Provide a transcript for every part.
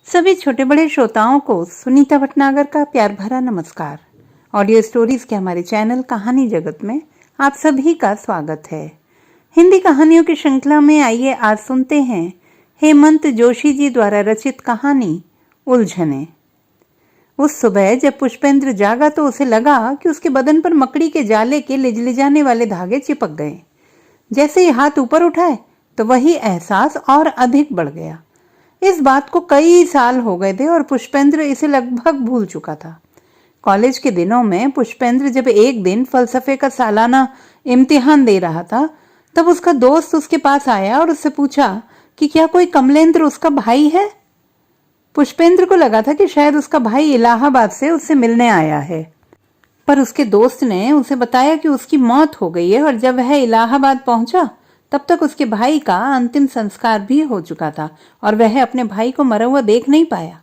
सभी छोटे बड़े श्रोताओं को सुनीता भटनागर का प्यार भरा नमस्कार। ऑडियो स्टोरीज के हमारे चैनल कहानी जगत में आप सभी का स्वागत है। हिंदी कहानियों की श्रृंखला में आइए आज सुनते हैं हेमंत जोशी जी द्वारा रचित कहानी उलझने। उस सुबह जब पुष्पेंद्र जागा तो उसे लगा कि उसके बदन पर मकड़ी के जाले के लिजलिजाने वाले धागे चिपक गए। जैसे ही हाथ ऊपर उठाए तो वही एहसास और अधिक बढ़ गया। इस बात को कई साल हो गए थे और पुष्पेंद्र इसे लगभग भूल चुका था। कॉलेज के दिनों में पुष्पेंद्र जब एक दिन फलसफे का सालाना इम्तिहान दे रहा था तब उसका दोस्त उसके पास आया और उससे पूछा कि क्या कोई कमलेंद्र उसका भाई है। पुष्पेंद्र को लगा था कि शायद उसका भाई इलाहाबाद से उससे मिलने आया है, पर उसके दोस्त ने उसे बताया कि उसकी मौत हो गई है और जब वह इलाहाबाद पहुंचा तब तक उसके भाई का अंतिम संस्कार भी हो चुका था और वह अपने भाई को मरा हुआ देख नहीं पाया।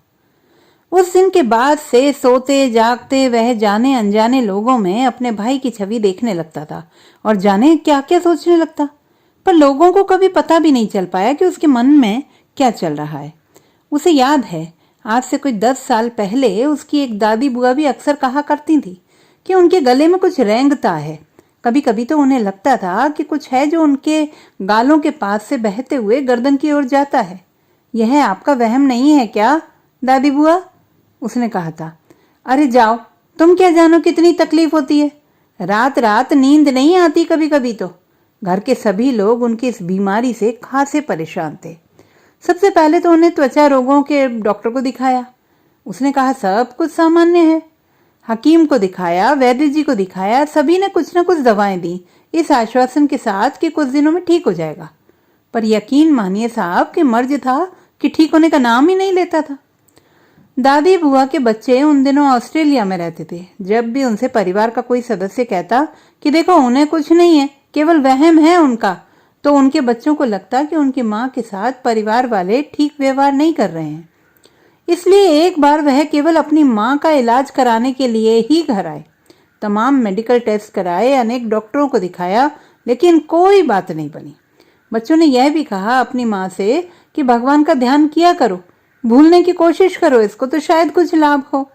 उस दिन के बाद से सोते जागते वह जाने अनजाने लोगों में अपने भाई की छवि देखने लगता था और जाने क्या क्या सोचने लगता, पर लोगों को कभी पता भी नहीं चल पाया कि उसके मन में क्या चल रहा है। उसे याद है, आज से कोई 10 साल पहले उसकी एक दादी बुआ भी अक्सर कहा करती थी कि उनके गले में कुछ रेंगता है। कभी कभी तो उन्हें लगता था कि कुछ है जो उनके गालों के पास से बहते हुए गर्दन की ओर जाता है। यह आपका वहम नहीं है क्या दादी बुआ? उसने कहा था। अरे जाओ, तुम क्या जानो कितनी तकलीफ होती है। रात रात नींद नहीं आती कभी कभी तो। घर के सभी लोग उनकी इस बीमारी से खासे परेशान थे। सबसे पहले तो उन्हें त्वचा रोगों के डॉक्टर को दिखाया। उसने कहा सब कुछ सामान्य है। हकीम को दिखाया, वैद्य जी को दिखाया, सभी ने कुछ न कुछ दवाएं दी इस आश्वासन के साथ कि कुछ दिनों में ठीक हो जाएगा। पर यकीन मानिए साहब कि मर्ज था कि ठीक होने का नाम ही नहीं लेता था। दादी बुआ के बच्चे उन दिनों ऑस्ट्रेलिया में रहते थे। जब भी उनसे परिवार का कोई सदस्य कहता कि देखो उन्हें कुछ नहीं है, केवल वहम है उनका, तो उनके बच्चों को लगता कि उनकी माँ के साथ परिवार वाले ठीक व्यवहार नहीं कर रहे हैं। इसलिए एक बार वह केवल अपनी मां का इलाज कराने के लिए ही घर आए। तमाम मेडिकल टेस्ट कराए, अनेक डॉक्टरों को दिखाया, लेकिन कोई बात नहीं बनी। बच्चों ने यह भी कहा अपनी मां से कि भगवान का ध्यान किया करो, भूलने की कोशिश करो इसको तो शायद कुछ लाभ हो।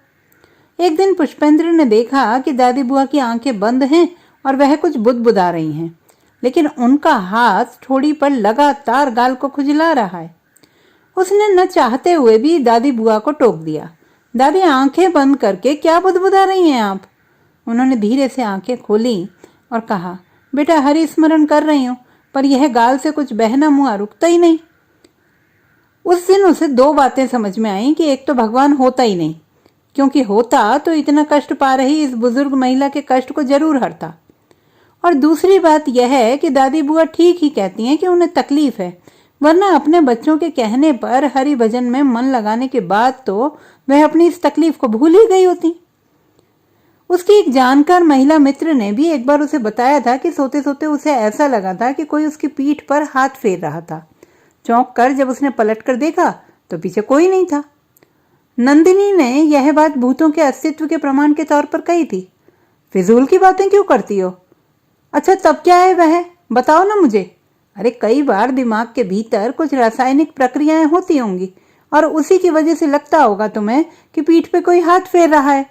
एक दिन पुष्पेंद्र ने देखा कि दादी बुआ की आंखें बंद हैं और वह कुछ बुदबुदा रही हैं, लेकिन उनका हाथ ठोड़ी पर लगातार गाल को खुजला रहा है। उसने न चाहते हुए भी दादी बुआ को टोक दिया। दादी आंखें बंद करके क्या बुदबुदा रही हैं आप? उन्होंने धीरे से आंखें खोली और कहा, बेटा हरि स्मरण कर रही हूं, पर यह गाल से कुछ बहना मुआ रुकता ही नहीं। उस दिन उसे 2 बातें समझ में आई कि एक तो भगवान होता ही नहीं, क्योंकि होता तो इतना कष्ट पा रही इस बुजुर्ग महिला के कष्ट को जरूर हरता, और दूसरी बात यह है कि दादी बुआ ठीक ही कहती हैं कि उन्हें तकलीफ है, वरना अपने बच्चों के कहने पर हरि भजन में मन लगाने के बाद तो वह अपनी इस तकलीफ को भूल ही गई होती। उसकी एक जानकार महिला मित्र ने भी एक बार उसे बताया था कि सोते सोते उसे ऐसा लगा था कि कोई उसकी पीठ पर हाथ फेर रहा था। चौंक कर जब उसने पलट कर देखा तो पीछे कोई नहीं था। नंदिनी ने यह बात भूतों के अस्तित्व के प्रमाण के तौर पर कही थी। फिजूल की बातें क्यों करती हो? अच्छा तब क्या है वह, बताओ ना मुझे। अरे कई बार दिमाग के भीतर कुछ रासायनिक प्रक्रियाएं होती होंगी और उसी की वजह से लगता होगा तुम्हें कि पीठ पे कोई हाथ फेर रहा है।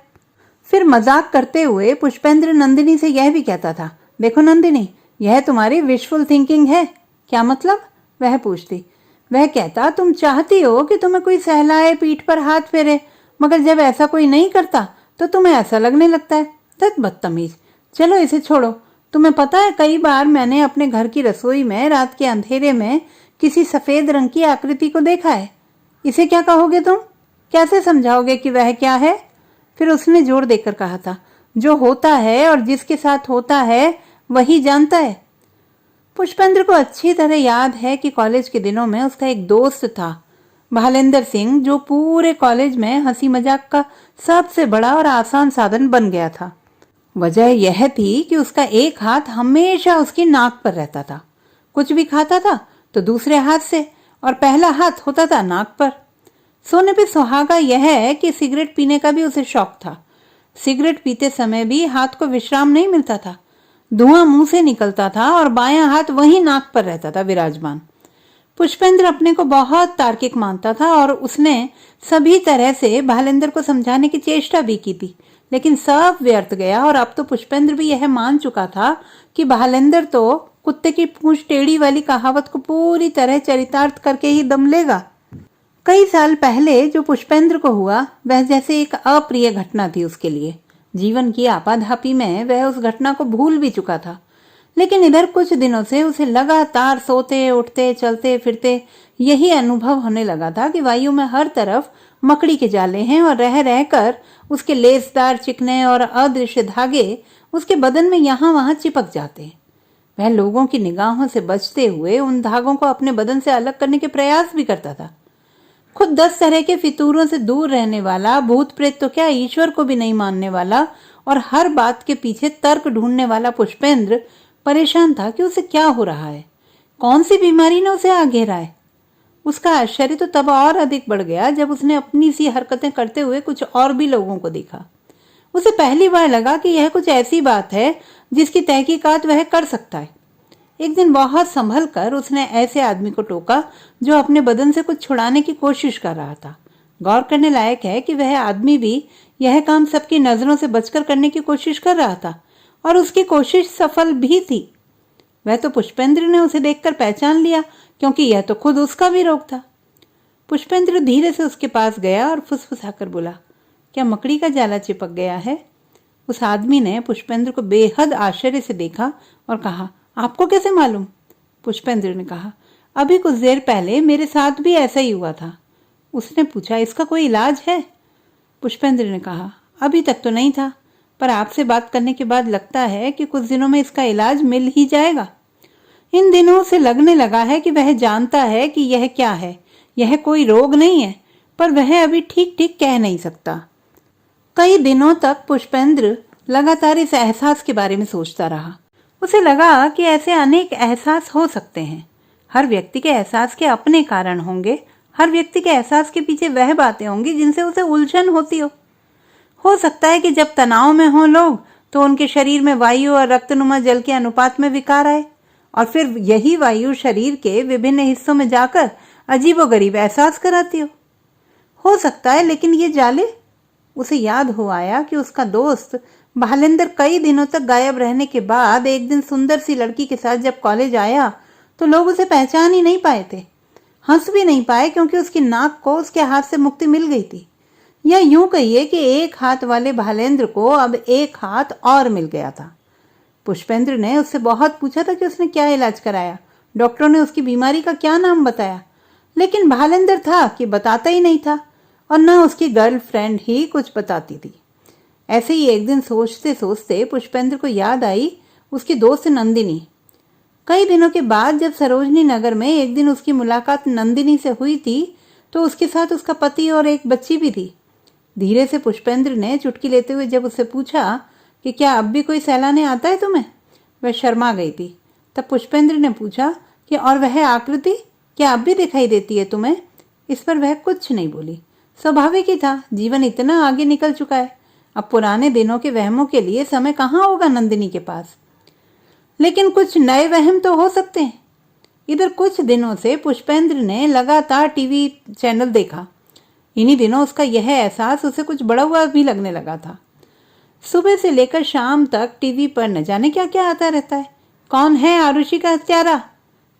फिर मजाक करते हुए पुष्पेंद्र नंदिनी से यह भी कहता था, देखो नंदिनी, यह तुम्हारी विशफुल थिंकिंग है। क्या मतलब? वह पूछती। वह कहता, तुम चाहती हो कि तुम्हें कोई सहलाए, पीठ पर हाथ फेरे, मगर जब ऐसा कोई नहीं करता तो तुम्हें ऐसा लगने लगता है। तत बदतमीज। चलो इसे छोड़ो। तुम्हें पता है कई बार मैंने अपने घर की रसोई में रात के अंधेरे में किसी सफेद रंग की आकृति को देखा है। इसे क्या कहोगे तुम? कैसे समझाओगे कि वह क्या है? फिर उसने जोर देकर कहा था, जो होता है और जिसके साथ होता है वही जानता है। पुष्पेंद्र को अच्छी तरह याद है कि कॉलेज के दिनों में उसका एक दोस्त था, भालेंद्र सिंह, जो पूरे कॉलेज में हंसी मजाक का सबसे बड़ा और आसान साधन बन गया था। वजह यह थी कि उसका एक हाथ हमेशा उसकी नाक पर रहता था। कुछ भी खाता था तो दूसरे हाथ से, और पहला हाथ होता था नाक पर। सोने पे सुहागा यह है कि सिगरेट पीने का भी उसे शौक था। सिगरेट पीते समय भी हाथ को विश्राम नहीं मिलता था। धुआं मुंह से निकलता था और बायां हाथ वही नाक पर रहता था विराजमान। पुष्पेंद्र अपने को बहुत तार्किक मानता था और उसने सभी तरह से भालेंद्र को समझाने की चेष्टा भी की थी, लेकिन सब व्यर्थ गया। और अब तो पुष्पेंद्र भी यह मान चुका था कि भालेंद्र तो कुत्ते की पूंछ टेढ़ी वाली कहावत को पूरी तरह चरितार्थ करके ही दम लेगा। कई साल पहले जो पुष्पेंद्र को हुआ वह जैसे एक अप्रिय घटना थी उसके लिए। जीवन की आपाधापी में वह उस घटना को भूल भी चुका था, लेकिन इधर कुछ दिनों से उसे लगातार सोते उठते चलते फिरते यही अनुभव होने लगा था कि वायु में हर तरफ मकड़ी के जाले हैं और रह रहकर उसके लेसदार चिकने और अदृश्य धागे उसके बदन में यहाँ वहां चिपक जाते हैं। वह लोगों की निगाहों से बचते हुए उन धागों को अपने बदन से अलग करने के प्रयास भी करता था। खुद 10 तरह के फितूरों से दूर रहने वाला, भूत प्रेत तो क्या ईश्वर को भी नहीं मानने वाला और हर बात के पीछे तर्क ढूंढने वाला पुष्पेंद्र परेशान था कि उसे क्या हो रहा है, कौन सी बीमारी ने उसे आ घेरा है। उसका आश्चर्य तो तब और अधिक बढ़ गया जब उसने अपनी सी हरकतें करते हुए कुछ और भी लोगों को देखा। उसे पहली बार लगा कि यह कुछ ऐसी बात है जिसकी तहकीकात वह कर सकता है। एक दिन बहुत संभल कर उसने ऐसे आदमी को टोका जो अपने बदन से कुछ छुड़ाने की कोशिश कर रहा था। गौर करने लायक है कि वह आदमी भी यह काम सबकी नजरों से बचकर करने की कोशिश कर रहा था और उसकी कोशिश सफल भी थी। वह तो पुष्पेंद्र ने उसे देखकर पहचान लिया, क्योंकि यह तो खुद उसका भी रोग था। पुष्पेंद्र धीरे से उसके पास गया और फुसफुसाकर बोला, क्या मकड़ी का जाला चिपक गया है? उस आदमी ने पुष्पेंद्र को बेहद आश्चर्य से देखा और कहा, आपको कैसे मालूम? पुष्पेंद्र ने कहा, अभी कुछ देर पहले मेरे साथ भी ऐसा ही हुआ था। उसने पूछा, इसका कोई इलाज है? पुष्पेंद्र ने कहा, अभी तक तो नहीं था, पर आपसे बात करने के बाद लगता है कि कुछ दिनों में इसका इलाज मिल ही जाएगा। इन दिनों से लगने लगा है कि वह जानता है कि यह क्या है। यह कोई रोग नहीं है, पर वह अभी ठीक ठीक कह नहीं सकता। कई दिनों तक पुष्पेंद्र लगातार इस एहसास के बारे में सोचता रहा। उसे लगा कि ऐसे अनेक एहसास हो सकते हैं। हर व्यक्ति के एहसास के अपने कारण होंगे। हर व्यक्ति के एहसास के पीछे वह बातें होंगी जिनसे उसे उलझन होती हो। हो सकता है कि जब तनाव में हों लोग तो उनके शरीर में वायु और रक्तनुमा जल के अनुपात में विकार आए और फिर यही वायु शरीर के विभिन्न हिस्सों में जाकर अजीबोगरीब एहसास कराती हो सकता है, लेकिन ये जाले। उसे याद हो आया कि उसका दोस्त भालेंद्र कई दिनों तक गायब रहने के बाद एक दिन सुंदर सी लड़की के साथ जब कॉलेज आया तो लोग उसे पहचान ही नहीं पाए थे, हंस भी नहीं पाए, क्योंकि उसकी नाक को उसके हाथ से मुक्ति मिल गई थी। या यूं कहिए कि एक हाथ वाले भालेंद्र को अब एक हाथ और मिल गया था। पुष्पेंद्र ने उससे बहुत पूछा था कि उसने क्या इलाज कराया, डॉक्टरों ने उसकी बीमारी का क्या नाम बताया, लेकिन भालेंद्र था कि बताता ही नहीं था और न उसकी गर्लफ्रेंड ही कुछ बताती थी। ऐसे ही एक दिन सोचते सोचते पुष्पेंद्र को याद आई उसकी दोस्त नंदिनी। कई दिनों के बाद जब सरोजनी नगर में एक दिन उसकी मुलाकात नंदिनी से हुई थी तो उसके साथ उसका पति और एक बच्ची भी थी। धीरे से पुष्पेंद्र ने चुटकी लेते हुए जब उससे पूछा कि क्या अब भी कोई सैलाने आता है तुम्हें, वह शर्मा गई थी। तब पुष्पेंद्र ने पूछा कि और वह आकृति क्या अब भी दिखाई देती है तुम्हें? इस पर वह कुछ नहीं बोली। स्वाभाविक ही था, जीवन इतना आगे निकल चुका है, अब पुराने दिनों के वहमों के लिए समय कहाँ होगा नंदिनी के पास। लेकिन कुछ नए वहम तो हो सकते हैं। इधर कुछ दिनों से पुष्पेंद्र ने लगातार टीवी चैनल देखा। इन्हीं दिनों उसका यह एहसास उसे कुछ बड़ा हुआ भी लगने लगा था। सुबह से लेकर शाम तक टीवी पर न जाने क्या क्या आता रहता है। कौन है आरुषि का हत्यारा?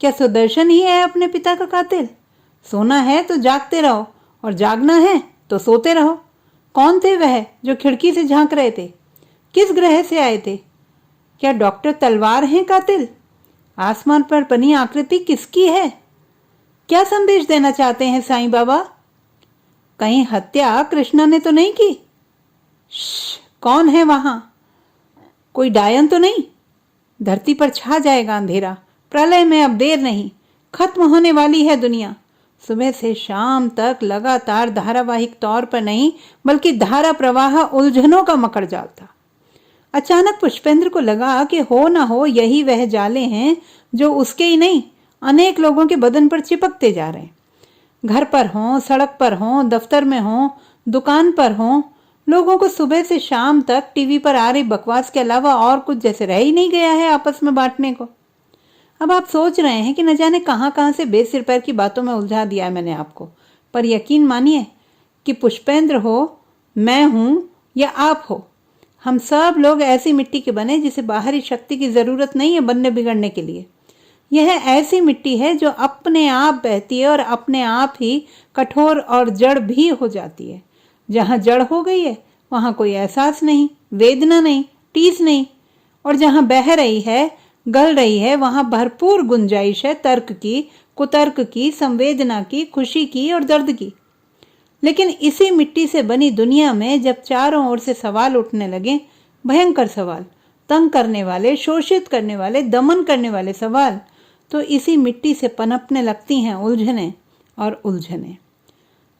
क्या सुदर्शन ही है अपने पिता का कातिल? सोना है तो जागते रहो और जागना है तो सोते रहो। कौन थे वह जो खिड़की से झांक रहे थे? किस ग्रह से आए थे? क्या डॉक्टर तलवार हैं कातिल? आसमान पर बनी आकृति किसकी है? क्या संदेश देना चाहते हैं साईं बाबा? कहीं हत्या कृष्णा ने तो नहीं की? कौन है वहां? कोई डायन तो नहीं? धरती पर छा जाएगा अंधेरा, प्रलय में अब देर नहीं, खत्म होने वाली है दुनिया। सुबह से शाम तक लगातार धारावाहिक तौर पर नहीं बल्कि धारा प्रवाह उलझनों का मकड़ जाल था। अचानक पुष्पेंद्र को लगा कि हो ना हो यही वह जाले हैं जो उसके ही नहीं अनेक लोगों के बदन पर चिपकते जा रहे हैं। घर पर हों, सड़क पर हों, दफ्तर में हों, दुकान पर हों, लोगों को सुबह से शाम तक टीवी पर आ रही बकवास के अलावा और कुछ जैसे रह ही नहीं गया है आपस में बांटने को। अब आप सोच रहे हैं कि न जाने कहाँ कहाँ से बेसिर पैर की बातों में उलझा दिया है मैंने आपको, पर यकीन मानिए कि पुष्पेंद्र हो, मैं हूँ या आप हो, हम सब लोग ऐसी मिट्टी के बने जिसे बाहरी शक्ति की ज़रूरत नहीं है बनने बिगड़ने के लिए। यह ऐसी मिट्टी है जो अपने आप बहती है और अपने आप ही कठोर और जड़ भी हो जाती है। जहाँ जड़ हो गई है वहाँ कोई एहसास नहीं, वेदना नहीं, टीस नहीं, और जहाँ बह रही है, गल रही है, वहाँ भरपूर गुंजाइश है तर्क की, कुतर्क की, संवेदना की, खुशी की और दर्द की। लेकिन इसी मिट्टी से बनी दुनिया में जब चारों ओर से सवाल उठने लगे, भयंकर सवाल, तंग करने वाले, शोषित करने वाले, दमन करने वाले सवाल, तो इसी मिट्टी से पनपने लगती हैं उलझने और उलझने।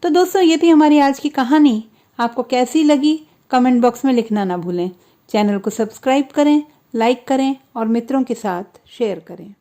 तो दोस्तों, ये थी हमारी आज की कहानी। आपको कैसी लगी कमेंट बॉक्स में लिखना ना भूलें। चैनल को सब्सक्राइब करें, लाइक करें और मित्रों के साथ शेयर करें।